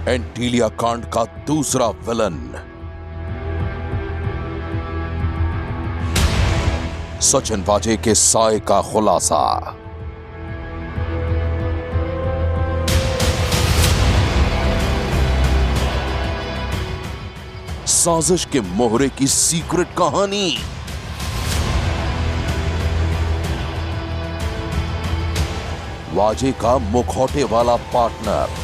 एंटीलिया कांड का दूसरा विलन। सचिन वाजे के साए का खुलासा। साजिश के मोहरे की सीक्रेट कहानी। वाजे का मुखौटे वाला पार्टनर।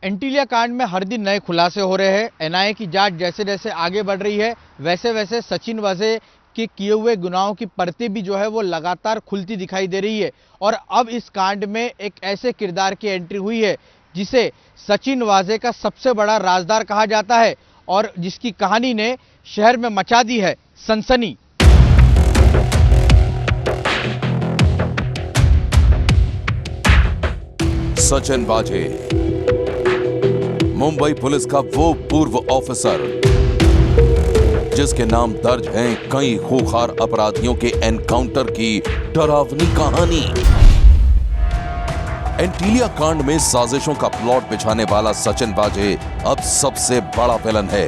एंटीलिया कांड में हर दिन नए खुलासे हो रहे हैं। एनआईए की जांच जैसे जैसे आगे बढ़ रही है वैसे वैसे सचिन वाजे के किए हुए गुनाहों की परतें भी जो है वो लगातार खुलती दिखाई दे रही है। और अब इस कांड में एक ऐसे किरदार की एंट्री हुई है जिसे सचिन वाजे का सबसे बड़ा राजदार कहा जाता है और जिसकी कहानी ने शहर में मचा दी है सनसनी। सचिन वाजे, मुंबई पुलिस का वो पूर्व ऑफिसर जिसके नाम दर्ज हैं कई खूंखार अपराधियों के एनकाउंटर की डरावनी कहानी। एंटीलिया कांड में साजिशों का प्लॉट बिछाने वाला सचिन वाजे अब सबसे बड़ा विलन है।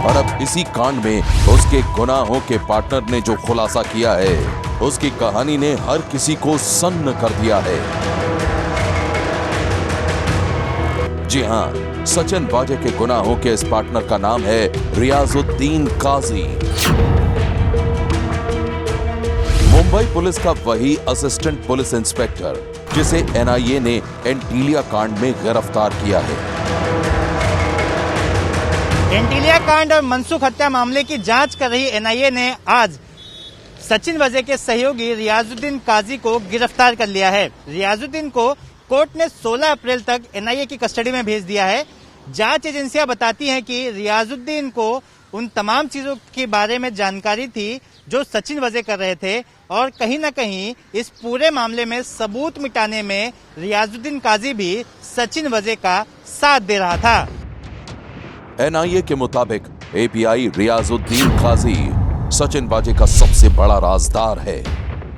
और अब इसी कांड में उसके गुनाहों के पार्टनर ने जो खुलासा किया है उसकी कहानी ने हर किसी को सन्न कर दिया है। जी हां, सचिन वाजे के गुनाहों के इस पार्टनर का नाम है रियाजुद्दीन काजी। मुंबई पुलिस का वही असिस्टेंट पुलिस इंस्पेक्टर जिसे एनआईए ने एंटीलिया कांड में गिरफ्तार किया है। एंटीलिया कांड और मनसुख हत्या मामले की जांच कर रही एनआईए ने आज सचिन वाजे के सहयोगी रियाजुद्दीन काजी को गिरफ्तार कर लिया है। रियाजुद्दीन को कोर्ट ने 16 अप्रैल तक एनआईए की कस्टडी में भेज दिया है। जांच एजेंसियां बताती हैं कि रियाजुद्दीन को उन तमाम चीजों के बारे में जानकारी थी जो सचिन वाजे कर रहे थे और कहीं न कहीं इस पूरे मामले में सबूत मिटाने में रियाजुद्दीन काजी भी सचिन वाजे का साथ दे रहा था। एनआईए के मुताबिक एपीआई रियाजुद्दीन काजी सचिन वाजे का सबसे बड़ा राजदार है।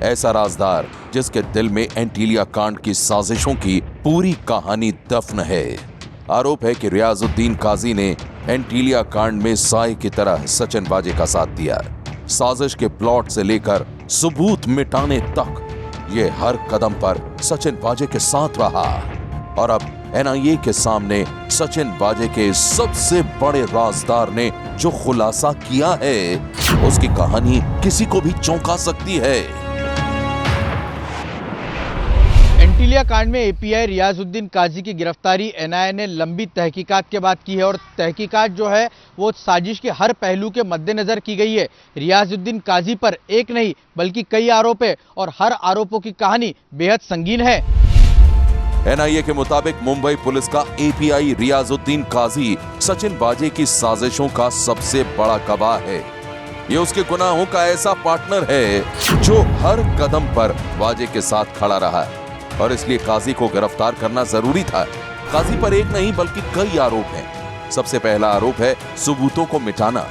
ऐसा राजदार जिसके दिल में एंटीलिया कांड की साजिशों की पूरी कहानी दफन है। आरोप है कि रियाजुद्दीन काजी ने एंटीलिया कांड में साए की तरह सचिन वाजे का साथ दिया। साजिश के प्लॉट से लेकर सबूत मिटाने तक ये हर कदम पर सचिन वाजे के साथ रहा। और अब एनआईए के सामने सचिन वाजे के सबसे बड़े राजदार ने जो खुलासा किया है उसकी कहानी किसी को भी चौंका सकती है। एंटीलिया कांड में एपीआई रियाजुद्दीन काजी की गिरफ्तारी एनआईए ने लंबी तहकीकात के बाद की है और तहकीकात जो है वो साजिश के हर पहलू के मद्देनजर की गई है। रियाजुद्दीन काजी पर एक नहीं बल्कि कई आरोप है और हर आरोपों की कहानी बेहद संगीन है। एनआईए के मुताबिक मुंबई पुलिस का एपीआई रियाजुद्दीन काजी सचिन वाजे की साजिशों का सबसे बड़ा गवाह है। ये उसके गुनाहों का ऐसा पार्टनर है जो हर कदम पर वाजे के साथ खड़ा रहा है और इसलिए काजी को गिरफ्तार करना जरूरी था। काजी पर एक नहीं बल्कि कई आरोप हैं। सबसे पहला आरोप है सबूतों को मिटाना।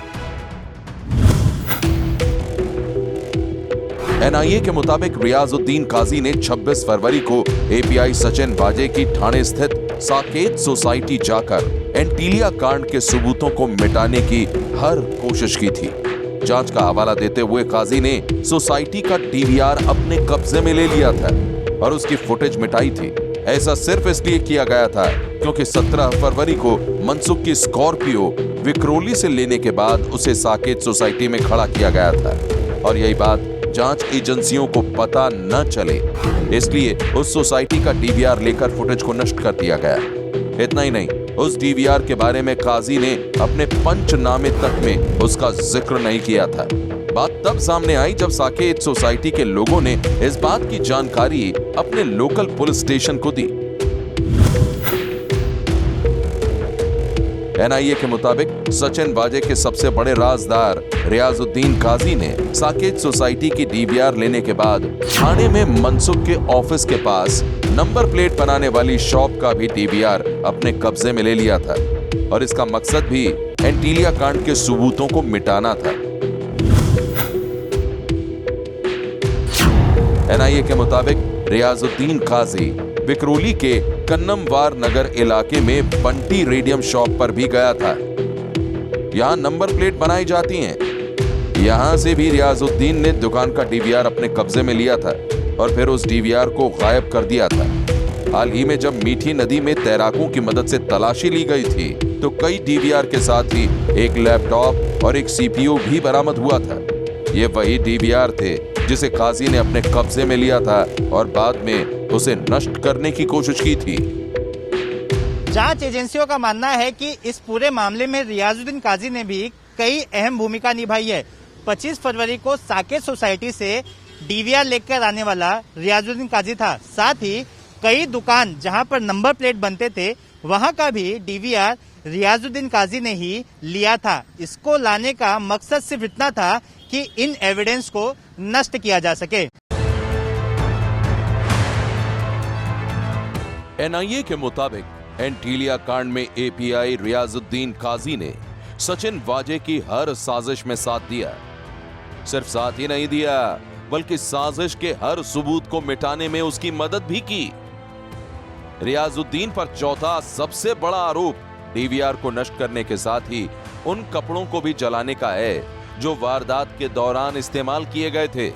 एनआईए के मुताबिक रियाजुद्दीन काजी ने 26 फरवरी को एपीआई सचिन वाजे की ठाणे स्थित साकेत सोसाइटी जाकर एंटीलिया कांड के सबूतों को मिटाने की हर कोशिश की थी। जांच का हवाला देते हुए काजी ने सोसाइटी का डीवीआर अपने कब्जे में ले लिया था और उसकी फुटेज मिटाई थी। ऐसा सिर्फ इसलिए किया गया था क्योंकि 17 फरवरी को मनसुख की स्कॉर्पियो विक्रोली से लेने के बाद उसे साकेत सोसाइटी में खड़ा किया गया था और यही बात जांच एजेंसियों को पता न चले इसलिए उस सोसाइटी का डीवीआर लेकर फुटेज को नष्ट कर दिया गया। इतना ही नहीं, उस डीवीआर के बारे में काजी ने अपने पंचनामे तक में उसका जिक्र नहीं किया था। बात तब सामने आई जब साकेत सोसाइटी के लोगों ने इस बात की जानकारी अपने लोकल पुलिस स्टेशन को दी। एनआईए के मुताबिक सचिन वाजे के सबसे बड़े राजदार रियाजुद्दीन काजी ने साकेत सोसाइटी की डीवीआर लेने के बाद ठाणे में मनसुख के ऑफिस के पास नंबर प्लेट बनाने वाली शॉप का भी डीवीआर अपने कब्जे में ले लिया था और इसका मकसद भी एंटीलिया कांड के सबूतों को मिटाना था। एनआईए के मुताबिक रियाजुद्दीन काजी विकरोली के कन्नमवार नगर इलाके में बंटी रेडियम शॉप पर भी गया था। यहां नंबर प्लेट बनाई जाती हैं। यहां से भी रियाजुद्दीन ने दुकान का डीवीआर अपने कब्जे में लिया था और फिर उस डीवीआर को गायब कर दिया था। हाल ही में जब मीठी नदी में तैराकों की मदद से तलाशी ली गई थी तो कई डीवीआर के साथ ही एक लैपटॉप और एक सीपीयू भी बरामद हुआ था। ये वही डीवीआर थे जिसे काजी ने अपने कब्जे में लिया था और बाद में उसे नष्ट करने की कोशिश की थी। जांच एजेंसियों का मानना है कि इस पूरे मामले में रियाजुद्दीन काजी ने भी कई अहम भूमिका निभाई है। 25 फरवरी को साकेत सोसाइटी से डीवीआर लेकर आने वाला रियाजुद्दीन काजी था। साथ ही कई दुकान जहां पर नंबर प्लेट बनते थे वहां का भी डीवीआर रियाजुद्दीन काजी ने ही लिया था। इसको लाने का मकसद सिर्फ इतना था कि इन एविडेंस को नष्ट किया जा सके। एनआईए के मुताबिक एंटीलिया कांड में एपीआई रियाजुद्दीन काजी ने सचिन वाजे की हर साजिश में साथ दिया। सिर्फ साथ ही नहीं दिया बल्कि साजिश के हर सबूत को मिटाने में उसकी मदद भी की। रियाजुद्दीन पर चौथा सबसे बड़ा आरोप डीवीआर को नष्ट करने के साथ ही उन कपड़ों को भी जलाने का है जो वारदात के दौरान इस्तेमाल किए गए थे।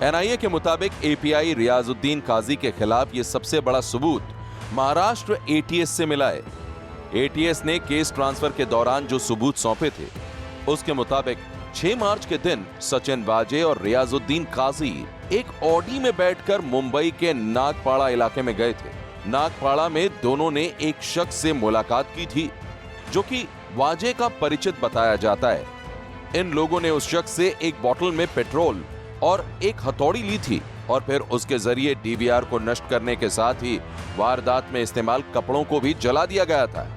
एनआईए के मुताबिक एपीआई रियाजुद्दीन काजी के खिलाफ यह सबसे बड़ा सबूत महाराष्ट्र एटीएस से मिला है। एटीएस ने केस ट्रांसफर के दौरान जो सबूत सौंपे थे उसके मुताबिक 6 मार्च के दिन सचिन वाजे और रियाजुद्दीन काजी एक ऑडी में बैठकर मुंबई के नागपाड़ा इलाके में गए थे। नागपाड़ा में दोनों ने एक शख्स से मुलाकात की थी जो कि वाजे का परिचित बताया जाता है। इन लोगों ने उस शख्स से एक बोतल में पेट्रोल और एक हथौड़ी ली थी और फिर उसके जरिए डीवीआर को नष्ट करने के साथ ही वारदात में इस्तेमाल कपड़ों को भी जला दिया गया था।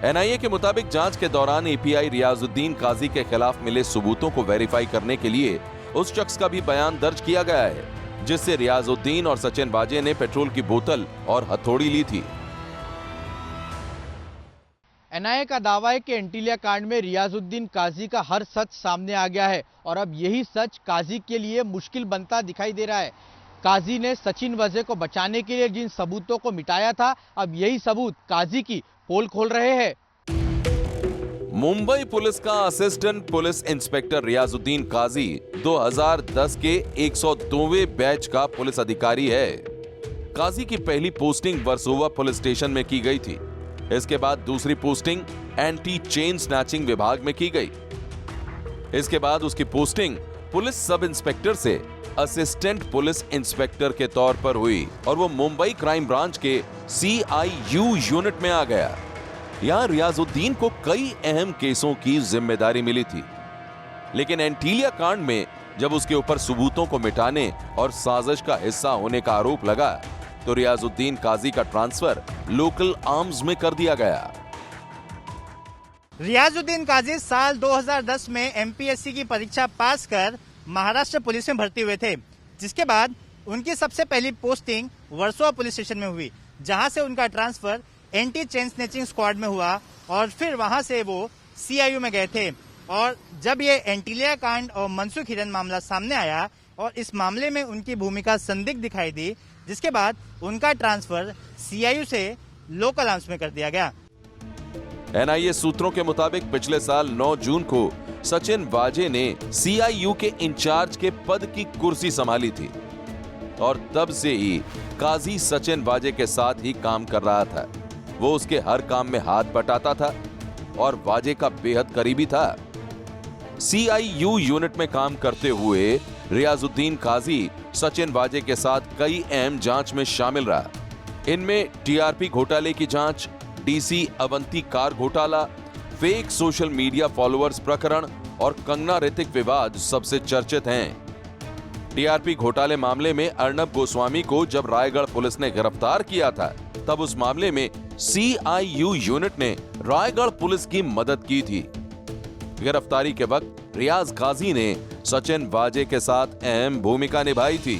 एनआईए के मुताबिक जांच के दौरान एपीआई रियाजुद्दीन काजी के खिलाफ मिले सबूतों को वेरीफाई करने के लिए उस शख्स का भी बयान दर्ज किया गया है जिससे रियाजुद्दीन और सचिन वाजे ने पेट्रोल की बोतल और हथौड़ी ली थी। एनआईए का दावा है कि एंटीलिया कांड में रियाजुद्दीन काजी का हर सच सामने आ गया है और अब यही सच काजी के लिए मुश्किल बनता दिखाई दे रहा है। काजी ने सचिन वाजे को बचाने के लिए जिन सबूतों को मिटाया था अब यही सबूत काजी की पोल खोल रहे हैं। मुंबई पुलिस का असिस्टेंट पुलिस इंस्पेक्टर रियाजुद्दीन काजी 2010 के 102वें बैच का पुलिस अधिकारी है। काजी की पहली पोस्टिंग वर्सोवा पुलिस स्टेशन में की गई थी। इसके बाद दूसरी पोस्टिंग एंटी चेन स्नैचिंग विभाग में की गई। इसके बाद उसकी पोस्टिंग पुलिस सब इंस्पेक्टर से असिस्टेंट पुलिस इंस्पेक्टर के तौर पर हुई और वो मुंबई क्राइम ब्रांच के CIU यूनिट में आ गया। यहां रियाजुद्दीन को कई अहम केसों की जिम्मेदारी मिली थी, लेकिन एंटीलिया कांड में जब उसके ऊपर सबूतों को मिटाने और साजिश का हिस्सा होने का आरोप लगा तो रियाजुद्दीन काजी का ट्रांसफर लोकल आर्म्स में कर दिया गया। रियाजुद्दीन काजी साल 2010 में MPSC की परीक्षा पास कर महाराष्ट्र पुलिस में भर्ती हुए थे, जिसके बाद उनकी सबसे पहली पोस्टिंग वर्सोवा पुलिस स्टेशन में हुई, जहां से उनका transfer anti chain snatching squad में हुआ और फिर वहां से वो CIU में गए थे। और जब ये एंटीलिया कांड और मनसुख हिरेन मामला सामने आया और इस मामले में उनकी भूमिका संदिग्ध दिखाई दी, जिसके बाद उनका ट्रांसफर CIU से लोकल आर्म्स में कर दिया गया। एनआईए सूत्रों के मुताबिक पिछले साल 9 जून को सचिन वाजे ने CIU के इंचार्ज के पद की कुर्सी संभाली थी और तब से ही काजी सचिन वाजे के साथ ही काम कर रहा था। वो उसके हर काम में हाथ बटाता था और वाजे का बेहद करीबी था। CIU यूनिट में काम करते हुए रियाजुद्दीन काजी सचिन वाजे के साथ कई अहम जांच में शामिल रहा। इनमें TRP घोटाले की जांच, DC अवंती कार घोटाला, फेक सोशल मीडिया फॉलोअर्स प्रकरण और कंगना ऋतिक विवाद सबसे चर्चित हैं। TRP घोटाले मामले में अर्नब गोस्वामी को जब रायगढ़ पुलिस ने गिरफ्तार किया था तब उस मामले में CIU यूनिट ने रायगढ़ पुलिस की मदद की थी। गिरफ्तारी के वक्त रियाज काजी ने सचिन वाजे के साथ अहम भूमिका निभाई थी।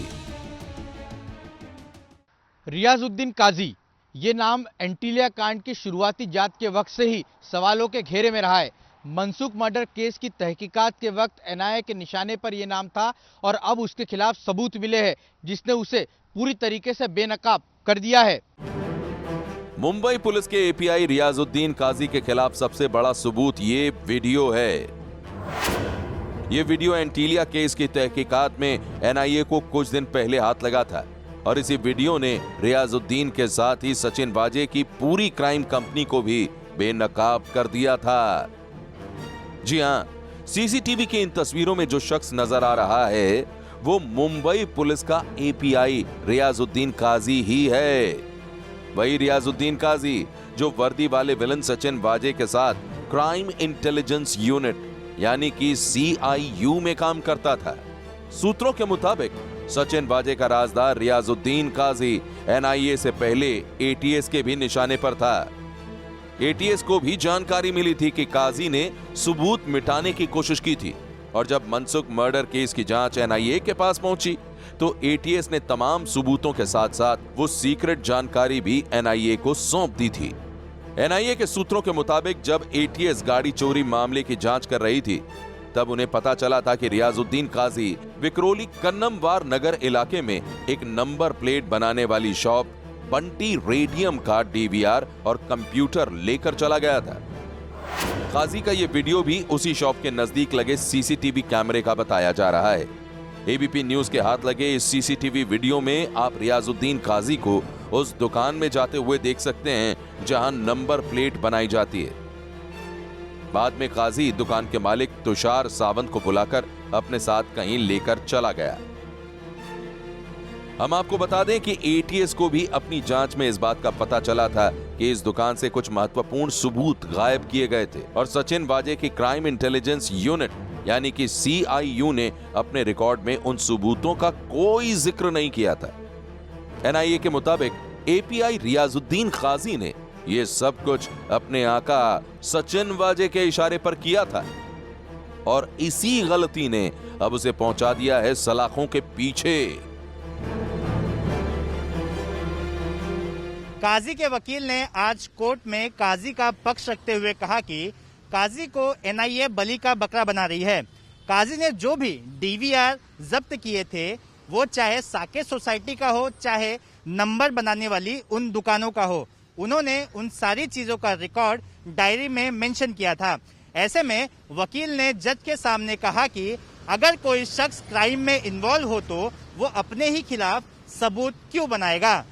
रियाजुद्दीन काजी ये नाम एंटीलिया कांड की शुरुआती जांच के वक्त से ही सवालों के घेरे में रहा है। मनसुख मर्डर केस की तहकीकात के वक्त एनआईए के निशाने पर यह नाम था और अब उसके खिलाफ सबूत मिले हैं जिसने उसे पूरी तरीके से बेनकाब कर दिया है। मुंबई पुलिस के एपीआई रियाजुद्दीन काजी के खिलाफ सबसे बड़ा सबूत ये वीडियो है। ये वीडियो एंटीलिया केस की तहकीकात में एनआईए को कुछ दिन पहले हाथ लगा था और इसी वीडियो ने रियाजुद्दीन के साथ ही सचिन वाजे की पूरी क्राइम कंपनी को भी बेनकाब कर दिया था। जी हां, सीसीटीवी की इन तस्वीरों में जो शख्स नजर आ रहा है वो मुंबई पुलिस का एपीआई रियाजुद्दीन काजी ही है। वही रियाजुद्दीन काजी जो वर्दी वाले विलन सचिन वाजे के साथ क्राइम इंटेलिजेंस यूनिट यानी कि CIU में काम करता था। सूत्रों के मुताबिक सचिन वाजे का राजदार रियाजुद्दीन काजी एनआईए से पहले एटीएस के भी निशाने पर था। एटीएस को भी जानकारी मिली थी कि काजी ने सबूत मिटाने की कोशिश की थी और जब मनसुख मर्डर केस की जांच एनआईए के पास पहुंची तो एटीएस ने तमाम सबूतों के साथ साथ वो सीक्रेट जानकारी भी एनआईए को सौंप दी थी। एनआईए के सूत्रों के मुताबिक जब एटीएस गाड़ी चोरी मामले की जांच कर रही थी तब उन्हें पता चला था कि रियाजुद्दीन काजी विक्रोली कन्नमवार नगर इलाके में एक नंबर प्लेट बनाने वाली शॉप बंटी रेडियम का डीवीआर और कंप्यूटर लेकर चला गया था। काजी का यह वीडियो भी उसी शॉप के नजदीक लगे सीसीटीवी कैमरे का बताया जा रहा है। एबीपी न्यूज के हाथ लगे इस सीसीटीवी वीडियो में आप रियाजुद्दीन काजी को उस दुकान में जाते हुए देख सकते हैं जहां नंबर प्लेट बनाई जाती है। बाद में काजी दुकान के मालिक तुषार सावंत को बुलाकर अपने साथ कहीं लेकर चला गया। हम आपको बता दें कि एटीएस को भी अपनी जांच में इस बात का पता चला था कि इस दुकान से कुछ महत्वपूर्ण सबूत गायब किए गए थे और सचिन वाजे की क्राइम इंटेलिजेंस यूनिट यानी कि CIU ने अपने रिकॉर्ड में उन सबूतों का कोई जिक्र नहीं किया था। एनआईए के मुताबिक एपीआई रियाजुद्दीन काजी ने यह सब कुछ अपने आका सचिन वाजे के इशारे पर किया था और इसी गलती ने अब उसे पहुंचा दिया है सलाखों के पीछे। काजी के वकील ने आज कोर्ट में काजी का पक्ष रखते हुए कहा कि काजी को एनआईए बलि का बकरा बना रही है। काजी ने जो भी डीवीआर जब्त किए थे वो चाहे साकेत सोसाइटी का हो चाहे नंबर बनाने वाली उन दुकानों का हो, उन्होंने उन सारी चीजों का रिकॉर्ड डायरी में मेंशन किया था। ऐसे में वकील ने जज के सामने कहा कि अगर कोई शख्स क्राइम में इन्वॉल्व हो तो वो अपने ही खिलाफ सबूत क्यों बनाएगा।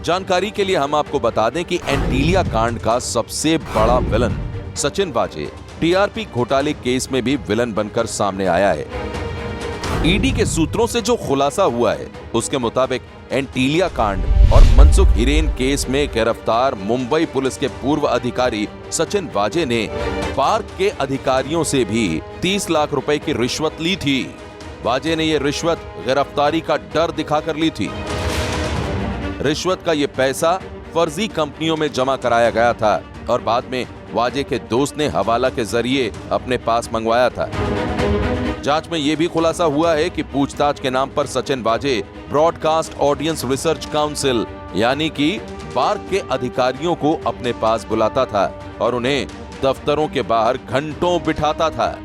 जानकारी के लिए हम आपको बता दें कि एंटीलिया कांड का सबसे बड़ा विलन सचिन वाजे टीआरपी घोटाले केस में भी विलन बनकर सामने आया है। ईडी के सूत्रों से जो खुलासा हुआ है उसके मुताबिक एंटीलिया कांड और मनसुख हिरेन केस में गिरफ्तार मुंबई पुलिस के पूर्व अधिकारी सचिन वाजे ने पार्क के अधिकारियों से भी 30 लाख रुपए की रिश्वत ली थी। वाजे ने यह रिश्वत गिरफ्तारी का डर दिखाकर ली थी। रिश्वत का यह पैसा फर्जी कंपनियों में जमा कराया गया था और बाद में वाजे के दोस्त ने हवाला के जरिए अपने पास मंगवाया था। जांच में यह भी खुलासा हुआ है कि पूछताछ के नाम पर सचिन वाजे ब्रॉडकास्ट ऑडियंस रिसर्च काउंसिल यानी कि पार्क के अधिकारियों को अपने पास बुलाता था और उन्हें दफ्तरों के बाहर घंटों बिठाता था।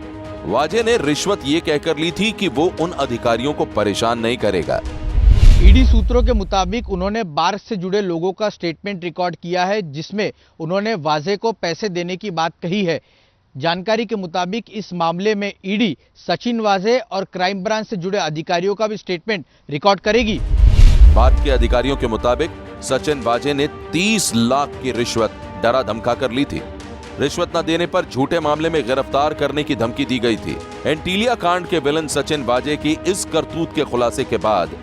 वाजे ने रिश्वत ये कहकर ली थी कि वो उन अधिकारियों को परेशान नहीं करेगा। ईडी सूत्रों के मुताबिक उन्होंने बार से जुड़े लोगों का स्टेटमेंट रिकॉर्ड किया है जिसमें उन्होंने वाजे को पैसे देने की बात कही है। जानकारी के मुताबिक इस मामले में ईडी सचिन वाजे और क्राइम ब्रांच से जुड़े अधिकारियों का भी स्टेटमेंट रिकॉर्ड करेगी। बात के अधिकारियों के मुताबिक सचिन वाजे ने 30 लाख की रिश्वत डरा धमका कर ली थी। रिश्वत न देने पर झूठे मामले में गिरफ्तार करने की धमकी दी गई थी। एंटीलिया कांड के विलन सचिन वाजे की इस करतूत के खुलासे के बाद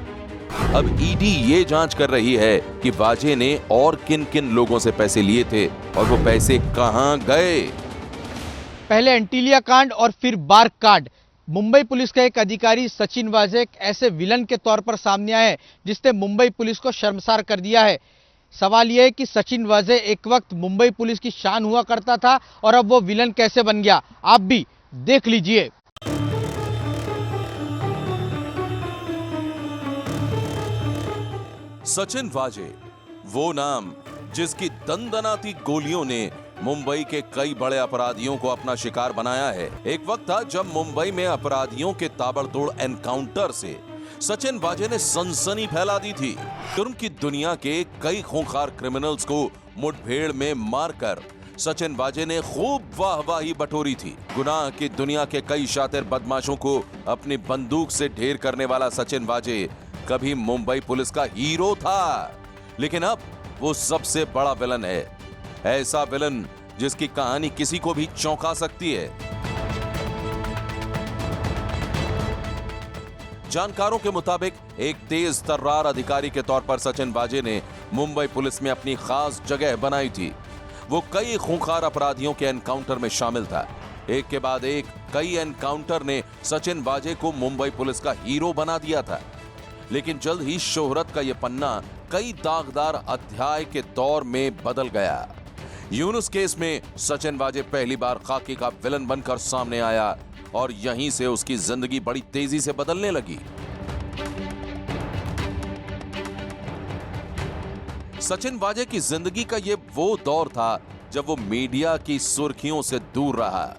अब ईडी ये जांच कर रही है कि वाजे ने और किन किन लोगों से पैसे लिए थे और वो पैसे कहां गए। पहले एंटीलिया कांड और फिर बार कांड। मुंबई पुलिस का एक अधिकारी सचिन वाजे एक ऐसे विलन के तौर पर सामने आए जिसने मुंबई पुलिस को शर्मसार कर दिया है। सवाल यह है कि सचिन वाजे एक वक्त मुंबई पुलिस की शान हुआ करता था और अब वो विलन कैसे बन गया, आप भी देख लीजिए। सचिन वाजे वो नाम जिसकी दंदनाती गोलियों ने मुंबई के कई बड़े अपराधियों को अपना शिकार बनाया है। एक वक्त था जब मुंबई में अपराधियों के ताबड़तोड़ एनकाउंटर से सचिन वाजे ने सनसनी फैला दी थी। जुर्म की दुनिया के कई खूंखार क्रिमिनल्स को मुठभेड़ में मारकर सचिन वाजे ने खूब वाहवाही बटोरी थी। गुनाह की दुनिया के कई शातिर बदमाशों को अपनी बंदूक से ढेर करने वाला सचिन वाजे कभी मुंबई पुलिस का हीरो था, लेकिन अब वो सबसे बड़ा विलन है। ऐसा विलन जिसकी कहानी किसी को भी चौंका सकती है। जानकारों के मुताबिक एक तेज तर्रार अधिकारी के तौर पर सचिन वाजे ने मुंबई पुलिस में अपनी खास जगह बनाई थी। वो कई खूंखार अपराधियों के एनकाउंटर में शामिल था। एक के बाद एक कई एनकाउंटर ने सचिन वाजे को मुंबई पुलिस का हीरो बना दिया था, लेकिन जल्द ही शोहरत का यह पन्ना कई दागदार अध्याय के दौर में बदल गया। यूनुस केस में सचिन वाजे पहली बार खाकी का विलन बनकर सामने आया और यहीं से उसकी जिंदगी बड़ी तेजी से बदलने लगी। सचिन वाजे की जिंदगी का यह वो दौर था जब वो मीडिया की सुर्खियों से दूर रहा,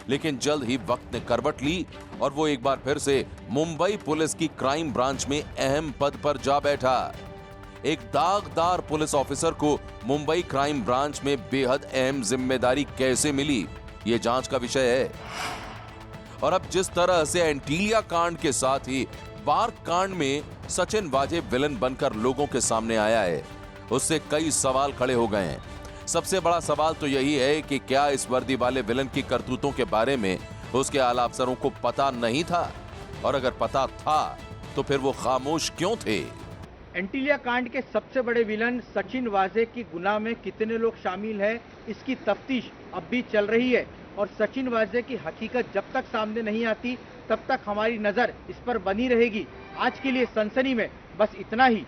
लेकिन जल्द ही वक्त ने करवट ली और वो एक बार फिर से मुंबई पुलिस की क्राइम ब्रांच में अहम पद पर जा बैठा। एक दागदार पुलिस ऑफिसर को मुंबई क्राइम ब्रांच में बेहद अहम जिम्मेदारी कैसे मिली, ये जांच का विषय है। और अब जिस तरह से एंटीलिया कांड के साथ ही बार्क कांड में सचिन वाजे विलन बनकर लोगों के सामने आया है, उससे कई सवाल खड़े हो गए हैं। सबसे बड़ा सवाल तो यही है कि क्या इस वर्दी वाले विलन की करतूतों के बारे में उसके आला अफसरों को पता नहीं था, और अगर पता था तो फिर वो खामोश क्यों थे। एंटीलिया कांड के सबसे बड़े विलन सचिन वाजे की गुनाह में कितने लोग शामिल हैं, इसकी तफ्तीश अब भी चल रही है और सचिन वाजे की हकीकत जब तक सामने नहीं आती तब तक हमारी नजर इस पर बनी रहेगी। आज के लिए सनसनी में बस इतना ही।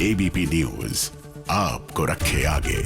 एबीपी न्यूज आपको रखे आगे।